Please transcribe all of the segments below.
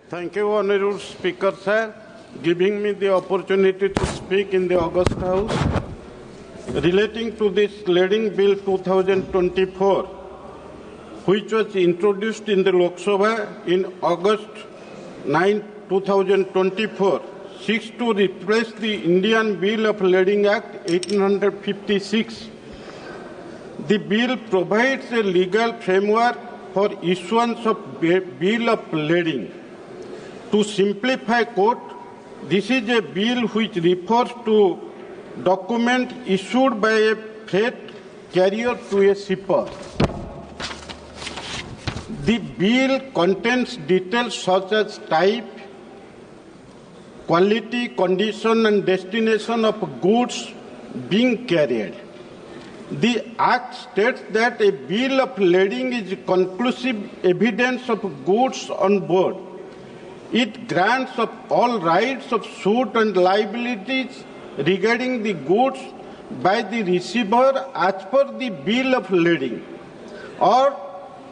Thank you, Honorable Speaker, sir, giving me the opportunity to speak in the August House relating to this Leading Bill 2024, which was introduced in the Lok Sabha in August 9, 2024, seeks to replace the Indian Bill of Lading Act 1856. The bill provides a legal framework for issuance of Bill of Lading. To simplify, quote, this is a bill which refers to document issued by a freight carrier to a shipper. The bill contains details such as type, quality, condition and destination of goods being carried. The Act states that a bill of lading is conclusive evidence of goods on board. It grants of all rights of suit and liabilities regarding the goods by the receiver as per the bill of lading, or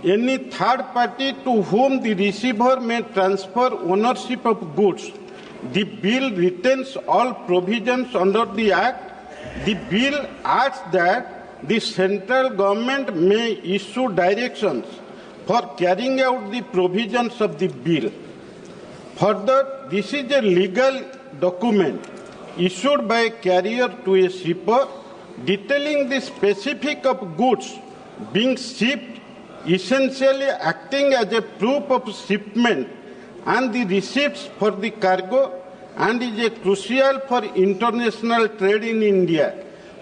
any third party to whom the receiver may transfer ownership of goods. The bill retains all provisions under the Act. The bill adds that the central government may issue directions for carrying out the provisions of the bill. Further, this is a legal document issued by a carrier to a shipper detailing the specific of goods being shipped, essentially acting as a proof of shipment and the receipts for the cargo, and is a crucial for international trade in India,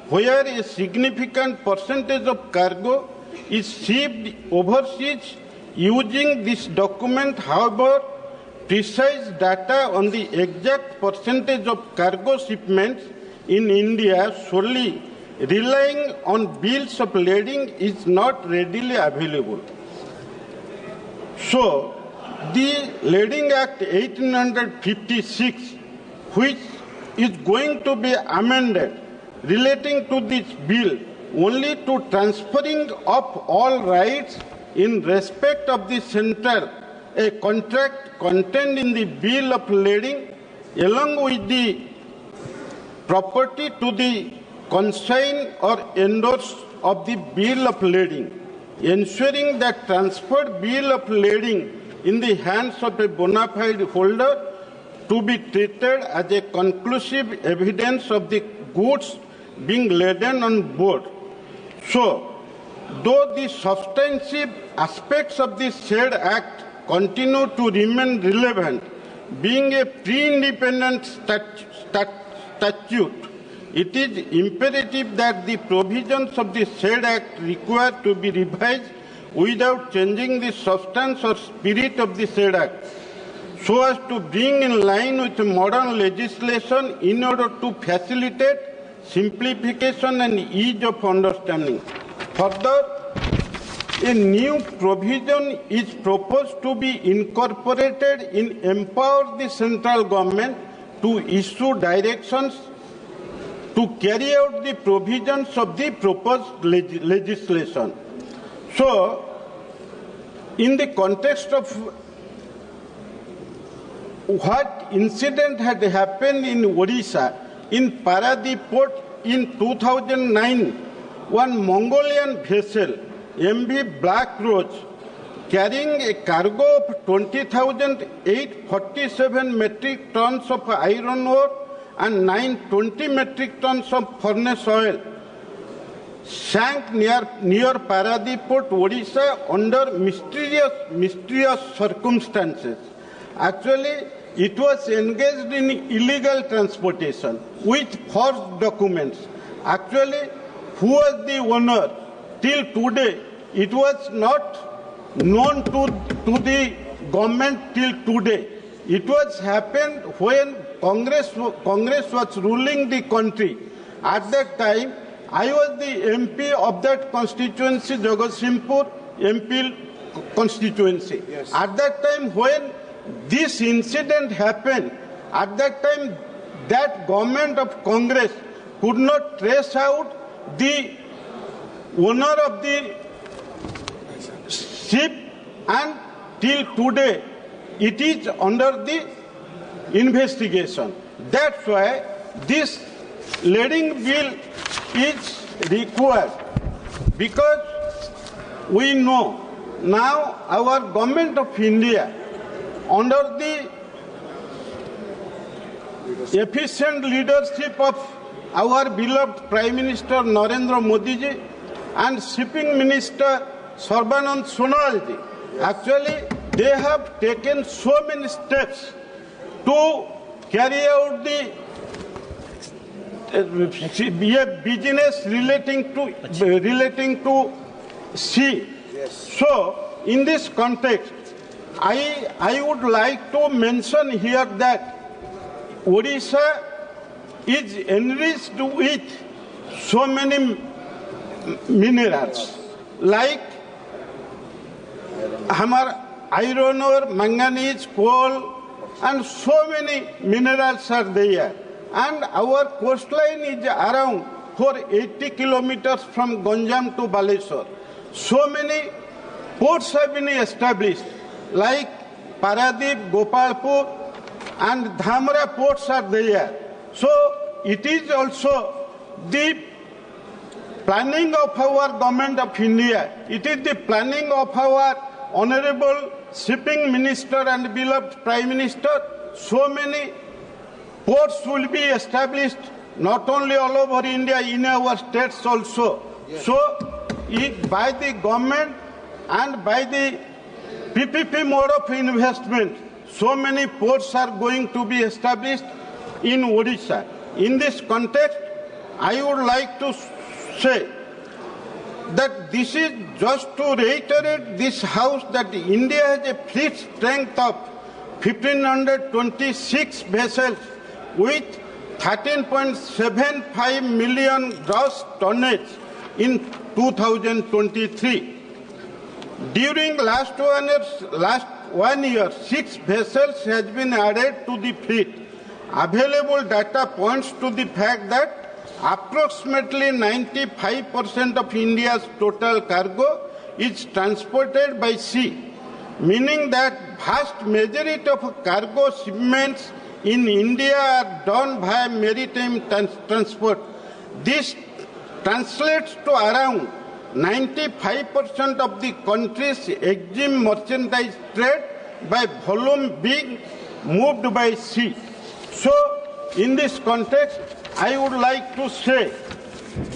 where a significant percentage of cargo is shipped overseas. Using this document, however, precise data on the exact percentage of cargo shipments in India solely relying on bills of lading is not readily available. So, the Lading Act 1856, which is going to be amended relating to this bill only to transferring of all rights in respect of the center, a contract contained in the bill of lading, along with the property to the consign or endorse of the bill of lading, ensuring that transferred bill of lading in the hands of a bona fide holder to be treated as a conclusive evidence of the goods being laden on board. So, though the substantive aspects of the said Act continue to remain relevant, being a pre-independent statute, it is imperative that the provisions of the said Act require to be revised without changing the substance or spirit of the said Act, so as to bring in line with modern legislation in order to facilitate simplification and ease of understanding. Further, a new provision is proposed to be incorporated in empower the central government to issue directions to carry out the provisions of the proposed legislation. So, in the context of what incident had happened in Odisha, in Paradip port in 2009, one Mongolian vessel, MV Black Rose, carrying a cargo of 20,847 metric tons of iron ore and 920 metric tons of furnace oil, sank near Paradip port, Odisha, under mysterious circumstances. Actually, it was engaged in illegal transportation with forged documents. Actually, who was the owner? Till today, it was not known to the government till today. It was happened when Congress was ruling the country. At that time, I was the MP of that constituency, Jagatsinghpur MP constituency. Yes. At that time, when this incident happened, at that time, that government of Congress could not trace out the owner of the ship, and till today it is under the investigation. That's why this leading bill is required, because we know now our government of India, under the efficient leadership of our beloved Prime Minister Narendra Modi ji and Shipping Minister Sarbanand Sonowal ji, actually they have taken so many steps to carry out the business relating to sea. Yes. So, in this context, I would like to mention here that Odisha is enriched with so many minerals, like iron ore, manganese, coal, and so many minerals are there. And our coastline is around 480 kilometers from Ganjam to Baleshwar. So many ports have been established, like Paradip, Gopalpur, and Dhamra ports are there. So it is also the planning of our government of India. It is the planning of our Honorable Shipping Minister and beloved Prime Minister. So many ports will be established, not only all over India, in our states also. Yes. So, by the government and by the PPP mode of investment, so many ports are going to be established in Odisha. In this context, I would like to say that this is just to reiterate this House that India has a fleet strength of 1,526 vessels with 13.75 million gross tonnage in 2023. During last 1 year, 6 vessels has been added to the fleet. Available data points to the fact that approximately 95% of India's total cargo is transported by sea, meaning that vast majority of cargo shipments in India are done via maritime transport. This translates to around 95% of the country's EXIM merchandise trade by volume being moved by sea. So, in this context, I would like to say,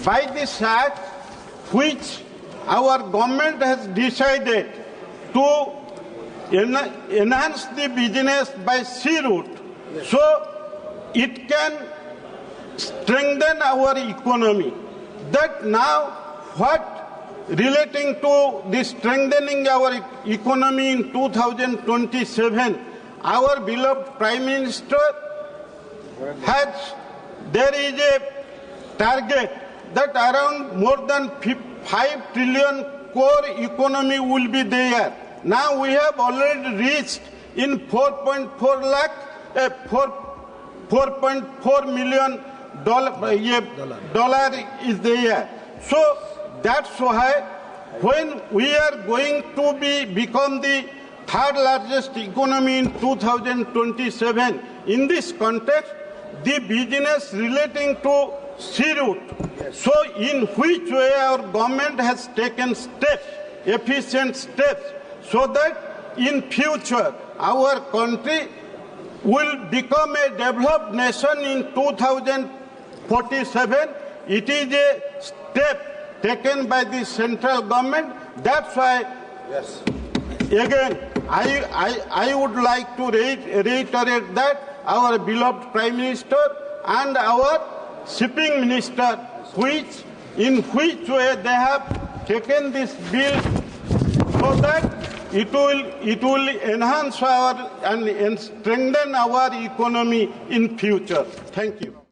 by this act, which our government has decided to enhance the business by sea route, yes, so it can strengthen our economy. That now, what relating to the strengthening our economy in 2027, our beloved Prime Minister there is a target that around more than 5 trillion core economy will be there. Now we have already reached in 4.4 million dollar is there. So that's why when we are going to become the third largest economy in 2027, in this context, the business relating to sea route. Yes. So in which way our government has taken steps, efficient steps, so that in future our country will become a developed nation in 2047. It is a step taken by the central government. That's why, yes, again, I would like to reiterate that our beloved Prime Minister and our Shipping Minister, in which way they have taken this bill so that it will enhance and strengthen our economy in future. Thank you.